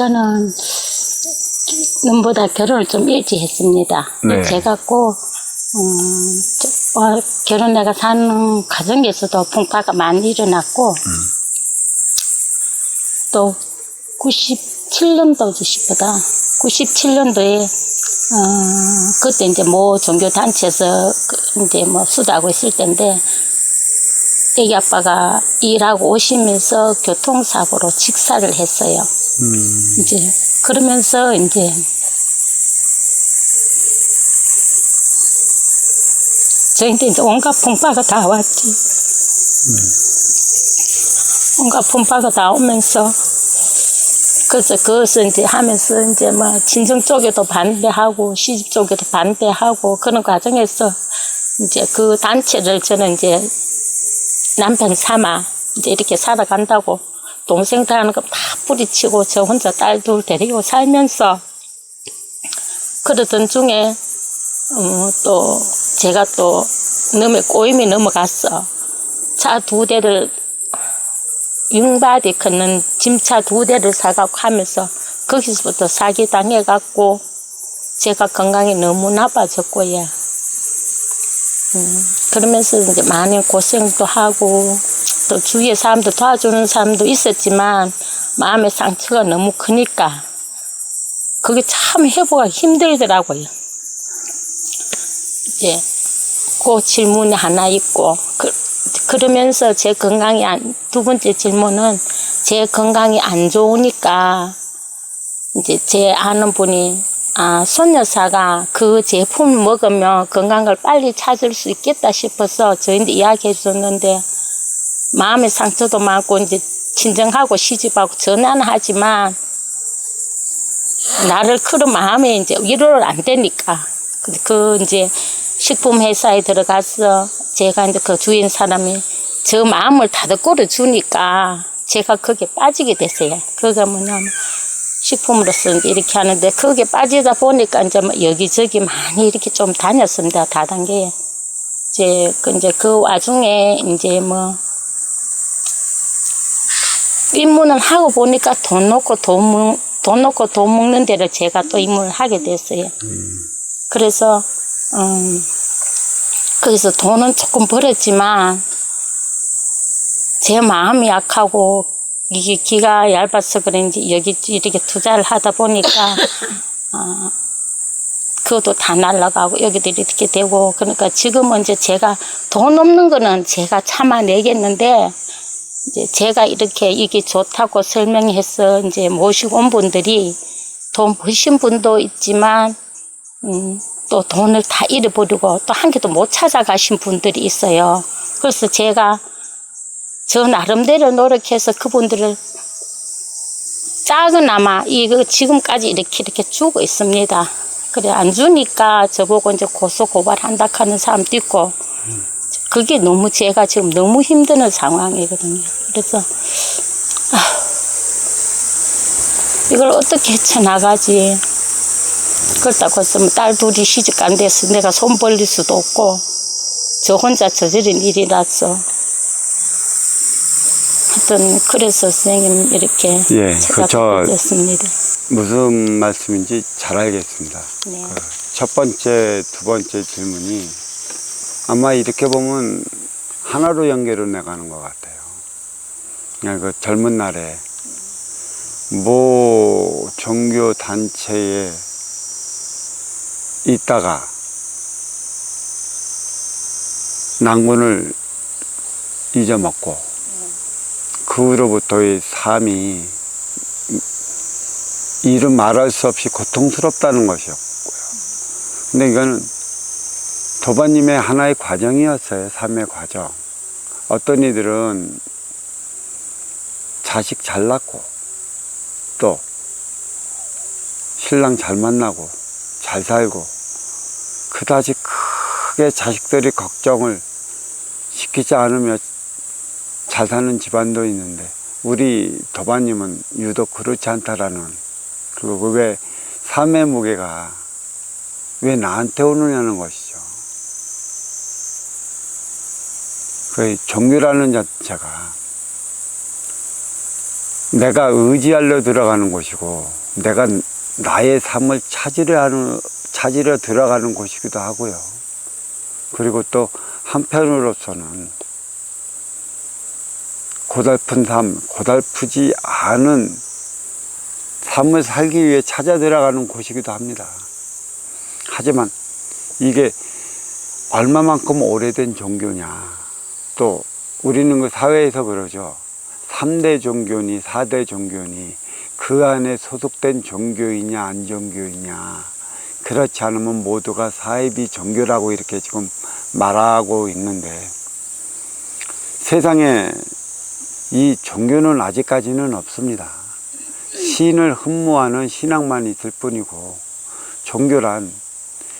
저는 남보다 결혼을 좀 일찍 했습니다. 네. 제가 꼭 결혼 내가 사는 가정에서도 풍파가 많이 일어났고 또 97년도죠 싶다. 97년도에 그때 이제 뭐 종교 단체에서 이제 뭐 수도하고 있을 때인데 애기 아빠가 일하고 오시면서 교통사고로 직사를 했어요. 이제 그러면서 이제 저희한테 이제 온갖 풍파가 다 왔지. 온갖 풍파가 다 오면서 그래서 그것을 이제 하면서 이제 뭐 친정 쪽에도 반대하고 시집 쪽에도 반대하고 그런 과정에서 이제 그 단체를 저는 이제 남편 삼아 이제 이렇게 살아간다고 동생들 하는 거 다 뿌리치고 저 혼자 딸 둘 데리고 살면서 그러던 중에 또 제가 또 너무 꼬임이 넘어갔어. 차 2대를 윙바디 걷는 짐차 2대를 사갖고 하면서 거기서부터 사기당해갖고 제가 건강이 너무 나빠졌고요. 그러면서 이제 많이 고생도 하고 또 주위에 사람도 도와주는 사람도 있었지만 마음의 상처가 너무 크니까 그게 참 회복하기 힘들더라고요. 이제 그 질문이 하나 있고 그러면서 제 건강이 두 번째 질문은 제 건강이 안 좋으니까 이제 제 아는 분이 손여사가 그 제품을 먹으면 건강을 빨리 찾을 수 있겠다 싶어서 저희한테 이야기해 줬는데 마음의 상처도 많고 이제 친정하고 시집하고 전화는 하지만 나를 그런 마음에 이제 위로를 안 되니까 그 이제 식품 회사에 들어가서 제가 이제 그 주인 사람이 저 마음을 다독거려 주니까 제가 거기에 빠지게 됐어요. 그게 뭐냐면 식품으로서 이제 이렇게 하는데 거기에 빠지다 보니까 이제 뭐 여기저기 많이 이렇게 좀 다녔습니다. 다단계에. 이제 그 와중에 이제 뭐 입문을 하고 보니까 돈 놓고 돈 먹는 데를 제가 또 입문을 하게 됐어요. 그래서 거기서 돈은 조금 벌었지만 제 마음이 약하고 이게 기가 얇아서 그런지 여기 이렇게 투자를 하다 보니까 그것도 다 날아가고 여기도 이렇게 되고 그러니까 지금은 이제 제가 돈 없는 거는 제가 참아내겠는데 이제 제가 이렇게 이게 좋다고 설명해서 이제 모시고 온 분들이 돈 버신 분도 있지만 또 돈을 다 잃어버리고 또 한 개도 못 찾아가신 분들이 있어요. 그래서 제가 저 나름대로 노력해서 그분들을 작은아마 이거 지금까지 이렇게 주고 있습니다. 그래 안 주니까 저보고 이제 고소 고발한다 하는 사람도 있고 그게 너무 제가 지금 너무 힘드는 상황이거든요. 그래서 이걸 어떻게 헤쳐나가지. 그렇다고 해서 딸 둘이 시집 간 데서 내가 손 벌릴 수도 없고 저 혼자 저지른 일이라서 하여튼 그래서 선생님 이렇게 찾아뵙게 됐습니다. 무슨 말씀인지 잘 알겠습니다. 네. 첫 번째, 두 번째 질문이 아마 이렇게 보면 하나로 연결을 나가는 것 같아요. 그냥 그 젊은 날에 모 종교 단체에 있다가 낭군을 잊어먹고 그 후로부터의 삶이 이름 말할 수 없이 고통스럽다는 것이었고요. 근데 이거는 도반님의 하나의 과정이었어요. 삶의 과정. 어떤 이들은 자식 잘 낳고 또 신랑 잘 만나고 잘 살고 그다지 크게 자식들이 걱정을 시키지 않으며 잘 사는 집안도 있는데 우리 도반님은 유독 그렇지 않다라는, 그리고 왜 삶의 무게가 왜 나한테 오느냐는 것이죠. 그 종교라는 자체가 내가 의지하려 들어가는 곳이고 내가 나의 삶을 찾으려 들어가는 곳이기도 하고요. 그리고 또 한편으로서는 고달픈 삶, 고달프지 않은 삶을 살기 위해 찾아 들어가는 곳이기도 합니다. 하지만 이게 얼마만큼 오래된 종교냐, 또 우리는 그 사회에서 그러죠. 3대 종교니 4대 종교니 그 안에 소속된 종교이냐 안 종교이냐, 그렇지 않으면 모두가 사이비 종교라고 이렇게 지금 말하고 있는데, 세상에 이 종교는 아직까지는 없습니다. 신을 흠모하는 신앙만 있을 뿐이고, 종교란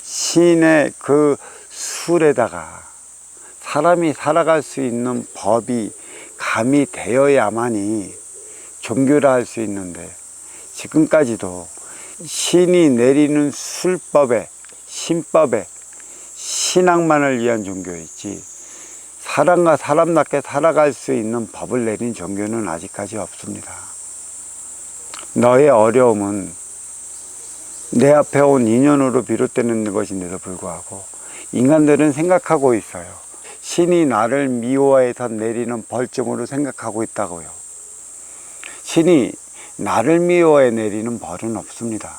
신의 그 술에다가 사람이 살아갈 수 있는 법이 가미되어야만이 종교라 할 수 있는데, 지금까지도 신이 내리는 술법에, 신법에 신앙만을 위한 종교였지, 사람과 사람답게 살아갈 수 있는 법을 내린 종교는 아직까지 없습니다. 너의 어려움은 내 앞에 온 인연으로 비롯되는 것인데도 불구하고 인간들은 생각하고 있어요. 신이 나를 미워해서 내리는 벌점으로 생각하고 있다고요. 신이 나를 미워해 내리는 벌은 없습니다.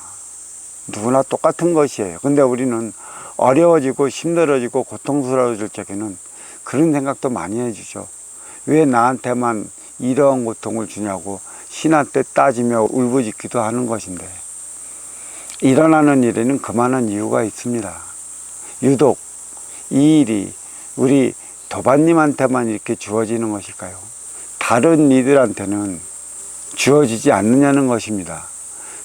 누구나 똑같은 것이에요. 근데 우리는 어려워지고 힘들어지고 고통스러워질 적에는 그런 생각도 많이 해주죠. 왜 나한테만 이러한 고통을 주냐고 신한테 따지며 울부짖기도 하는 것인데, 일어나는 일에는 그만한 이유가 있습니다. 유독 이 일이 우리 도반님한테만 이렇게 주어지는 것일까요? 다른 이들한테는 주어지지 않느냐는 것입니다.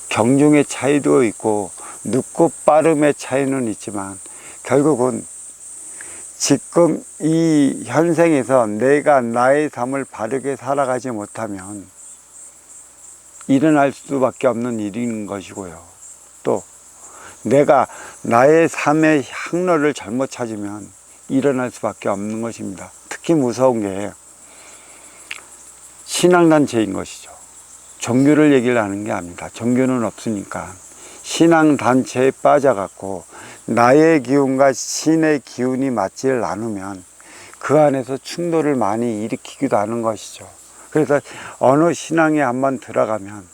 경중의 차이도 있고 늦고 빠름의 차이는 있지만, 결국은 지금 이 현생에서 내가 나의 삶을 바르게 살아가지 못하면 일어날 수밖에 없는 일인 것이고요. 또 내가 나의 삶의 향로를 잘못 찾으면 일어날 수밖에 없는 것입니다. 특히 무서운 게 신앙단체인 것이죠. 종교를 얘기를 하는 게 아닙니다. 종교는 없으니까 신앙단체에 빠져갖고 나의 기운과 신의 기운이 맞지를 않으면 그 안에서 충돌을 많이 일으키기도 하는 것이죠. 그래서 어느 신앙에 한번 들어가면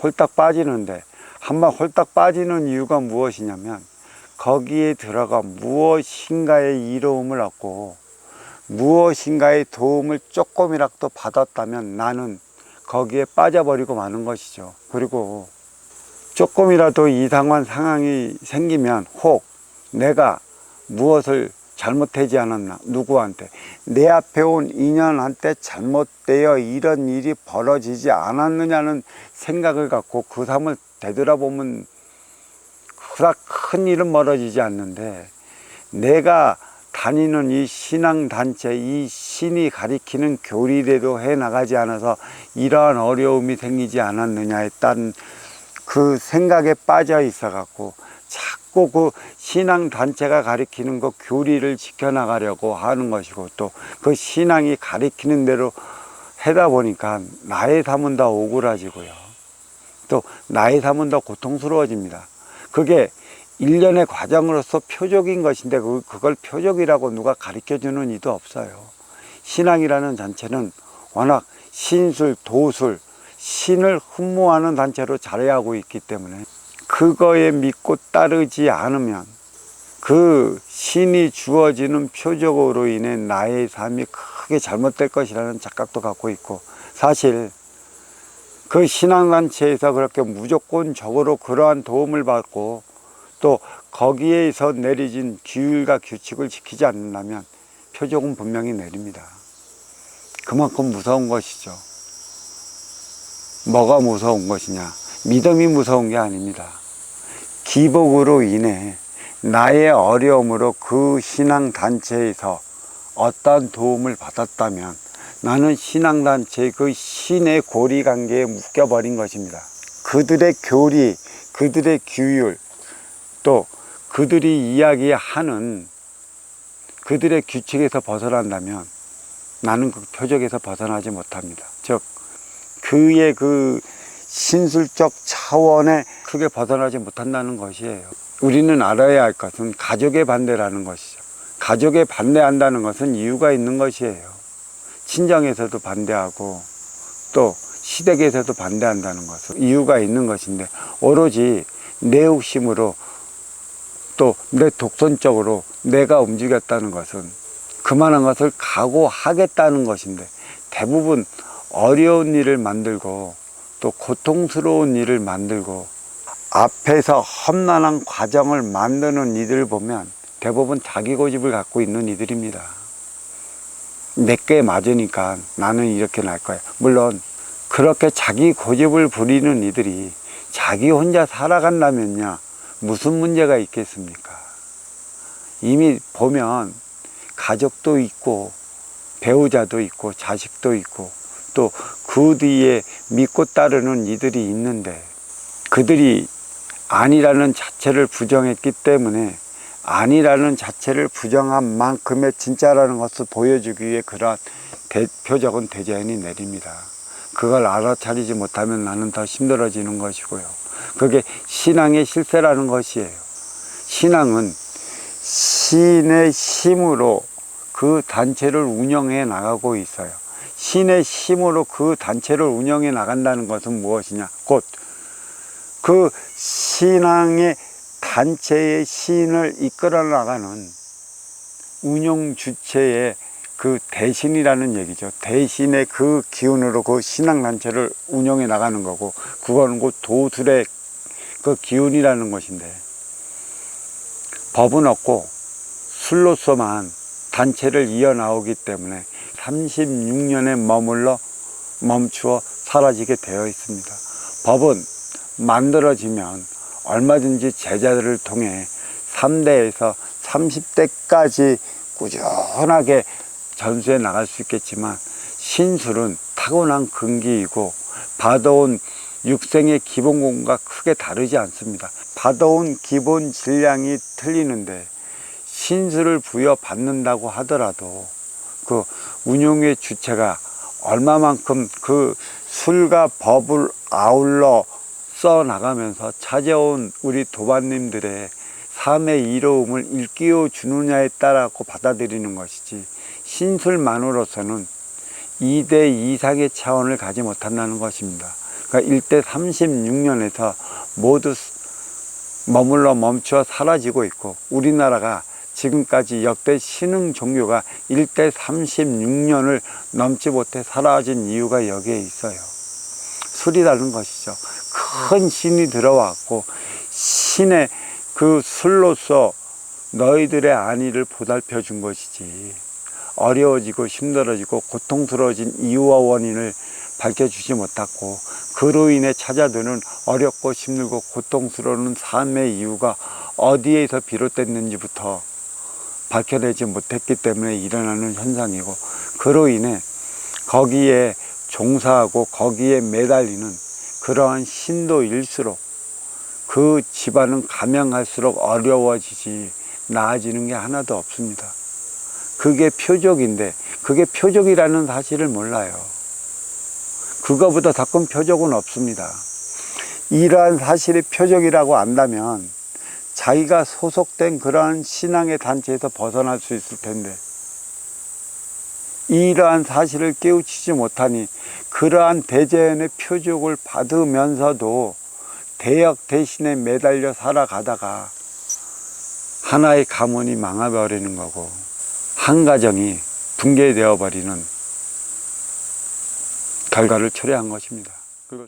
홀딱 빠지는데, 한번 홀딱 빠지는 이유가 무엇이냐면, 거기에 들어가 무엇인가의 이로움을 얻고 무엇인가의 도움을 조금이라도 받았다면 나는 거기에 빠져버리고 마는 것이죠. 그리고 조금이라도 이상한 상황이 생기면, 혹 내가 무엇을 잘못하지 않았나, 누구한테, 내 앞에 온 인연한테 잘못되어 이런 일이 벌어지지 않았느냐는 생각을 갖고 그 삶을 되돌아보면 그닥 큰 일은 벌어지지 않는데, 내가 다니는 이 신앙단체, 이 신이 가리키는 교리대로 해나가지 않아서 이러한 어려움이 생기지 않았느냐에 따른 그 생각에 빠져 있어 갖고 자꾸 그 신앙단체가 가리키는 그 교리를 지켜나가려고 하는 것이고, 또 그 신앙이 가리키는 대로 하다 보니까 나의 삶은 더 오그라지고요, 또 나의 삶은 더 고통스러워집니다. 그게 일련의 과정으로서 표적인 것인데, 그걸 표적이라고 누가 가르쳐주는 이도 없어요. 신앙이라는 단체는 워낙 신술, 도술, 신을 흠모하는 단체로 자리하고 있기 때문에 그거에 믿고 따르지 않으면 그 신이 주어지는 표적으로 인해 나의 삶이 크게 잘못될 것이라는 착각도 갖고 있고, 사실 그 신앙단체에서 그렇게 무조건적으로 그러한 도움을 받고 또 거기에서 내려진 규율과 규칙을 지키지 않는다면 표적은 분명히 내립니다. 그만큼 무서운 것이죠. 뭐가 무서운 것이냐? 믿음이 무서운 게 아닙니다. 기복으로 인해 나의 어려움으로 그 신앙단체에서 어떠한 도움을 받았다면 나는 신앙단체의 그 신의 고리관계에 묶여버린 것입니다. 그들의 교리, 그들의 규율, 또 그들이 이야기하는 그들의 규칙에서 벗어난다면 나는 그 표적에서 벗어나지 못합니다. 즉, 그 그의 그 신술적 차원에 크게 벗어나지 못한다는 것이에요. 우리는 알아야 할 것은 가족의 반대라는 것이죠. 가족에 반대한다는 것은 이유가 있는 것이에요. 친정에서도 반대하고 또 시댁에서도 반대한다는 것은 이유가 있는 것인데, 오로지 내 욕심으로 또 내 독선적으로 내가 움직였다는 것은 그만한 것을 각오하겠다는 것인데, 대부분 어려운 일을 만들고 또 고통스러운 일을 만들고 앞에서 험난한 과정을 만드는 이들을 보면 대부분 자기 고집을 갖고 있는 이들입니다. 내게 맞으니까 나는 이렇게 날 거야. 물론 그렇게 자기 고집을 부리는 이들이 자기 혼자 살아간다면야 무슨 문제가 있겠습니까? 이미 보면 가족도 있고 배우자도 있고 자식도 있고 또 그 뒤에 믿고 따르는 이들이 있는데, 그들이 아니라는 자체를 부정했기 때문에 아니라는 자체를 부정한 만큼의 진짜라는 것을 보여주기 위해 그러한 대표적인 대자연이 내립니다. 그걸 알아차리지 못하면 나는 더 힘들어지는 것이고요. 그게 신앙의 실세라는 것이에요. 신앙은 신의 힘으로 그 단체를 운영해 나가고 있어요. 신의 힘으로 그 단체를 운영해 나간다는 것은 무엇이냐? 곧 그 신앙의 단체의 신을 이끌어 나가는 운영 주체의 그 대신이라는 얘기죠. 대신의 그 기운으로 그 신앙단체를 운영해 나가는 거고, 그거는 곧 도술의 그 기운이라는 것인데, 법은 없고 술로서만 단체를 이어나오기 때문에 36년에 멈추어 사라지게 되어 있습니다. 법은 만들어지면 얼마든지 제자들을 통해 3대에서 30대까지 꾸준하게 전수해 나갈 수 있겠지만, 신술은 타고난 근기이고 받아온 육생의 기본 공과 크게 다르지 않습니다. 받아온 기본 질량이 틀리는데 신술을 부여받는다고 하더라도 그 운용의 주체가 얼마만큼 그 술과 법을 아울러 써나가면서 찾아온 우리 도반님들의 삶의 이로움을 일깨워 주느냐에 따라서 받아들이는 것이지, 신술만으로서는 2대 이상의 차원을 가지 못한다는 것입니다. 그러니까 1대 36년에서 모두 머물러 멈추어 사라지고 있고, 우리나라가 지금까지 역대 신흥 종교가 1대 36년을 넘지 못해 사라진 이유가 여기에 있어요. 술이라는 것이죠. 큰 신이 들어왔고 신의 그 술로서 너희들의 안위를 보살펴 준 것이지, 어려워지고 힘들어지고 고통스러워진 이유와 원인을 밝혀주지 못했고, 그로 인해 찾아드는 어렵고 힘들고 고통스러운 삶의 이유가 어디에서 비롯됐는지부터 밝혀내지 못했기 때문에 일어나는 현상이고, 그로 인해 거기에 종사하고 거기에 매달리는 그러한 신도일수록 그 집안은 감행할수록 어려워지지 나아지는 게 하나도 없습니다. 그게 표적인데, 그게 표적이라는 사실을 몰라요. 그거보다 더 큰 표적은 없습니다. 이러한 사실이 표적이라고 안다면 자기가 소속된 그러한 신앙의 단체에서 벗어날 수 있을 텐데, 이러한 사실을 깨우치지 못하니 그러한 대자연의 표적을 받으면서도 대역 대신에 매달려 살아가다가 하나의 가문이 망해버리는 거고, 한 가정이 붕괴되어 버리는 결과를 초래한 것입니다. 그리고